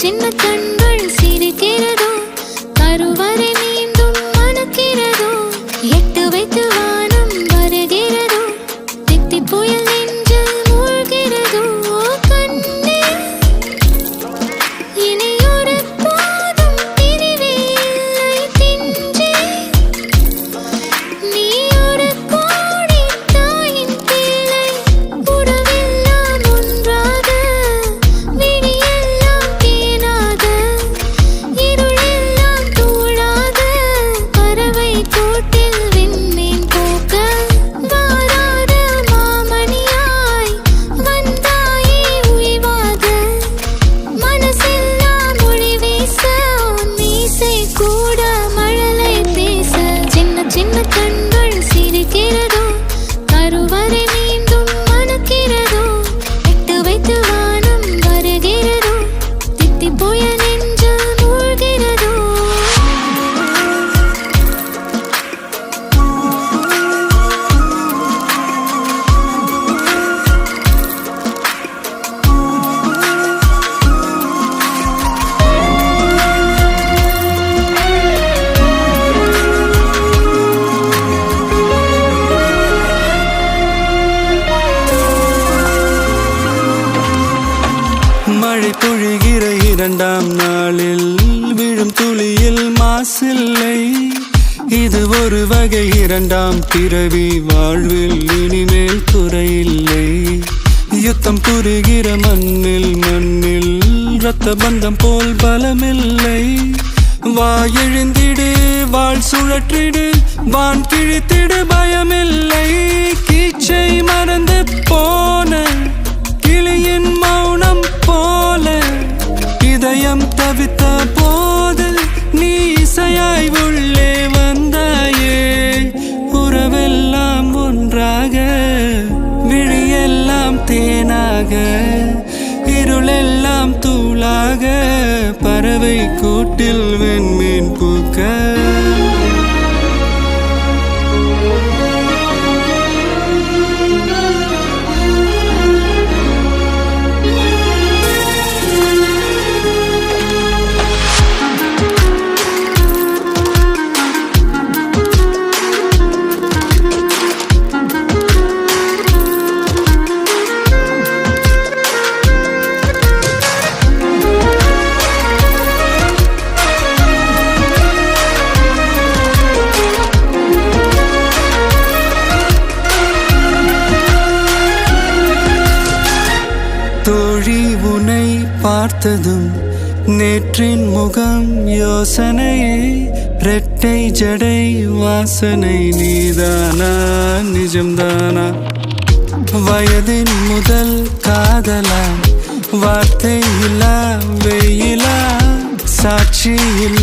சின்ன கண்கள் சிரிக்கிறதோ கருவறை மீண்டும் மணக்கிறதோ எட்டு வைத்து வானம் வருகிறதோ தித்தி புயல் நெஞ்சில் மூழ்கிறதோ கண்ணே இனி ஒரு போதும் பிரிவே இல்லை தின்றே நீ ஒரு கோடி தாயின் பிள்ளை உறவெல்லாம் ஒன்றாக விடியெல்லாம் தேனாக இருளெல்லாம் தூளாக பறவை கூட்டில் விண்மீன் போக்க வாராத மாமணியாய் வந்தாயே உய்வாக மனசெல்லாம் மொழி வீச உன் மீசை கூட மழலை பேச சின்ன சின்ன கண்கள் சிரிக்கிறதோ கருவறை மீண்டும் மணக்கிறதோ எட்டு வைத்து வானம் வருகிறதோ தித்தி புயல் நெஞ்சில் மூழ்கிறதோ மழை பொழிகிற இரண்டாம் நாளில் விழும் துளியில் மாசில்லை இது ஒரு வகை இரண்டாம் பிறவி வாழ்வில் இனிமேல் குறையில்லை யுத்தம் புரிகிற மண்ணில் இரத்த பந்தம் போல் பலமில்லை வா எழுந்திடு வாழ் சுழற்றிடு வான் கிழித்திடு பயமில்லை கீச்சை மறந்து போன கிளியின் மௌனம் போல இதயம் தவித்த போது நீ இசையாய் உள்ளே வந்தாயே உறவெல்லாம் ஒன்றாக விழியெல்லாம் தேனாக இருளெல்லாம் தூளாக பறவை கூட்டில் வெண்மீன் பூக்க தோழி உன்னை பார்த்ததும் நேற்றின் முகம் யோசனையே ரெட்டை ஜடை வாசனை நீதானா நிஜம்தானா வயதின் முதல் காதலா வார்த்தை இல்லா வெயிலா சாட்சி இல்லா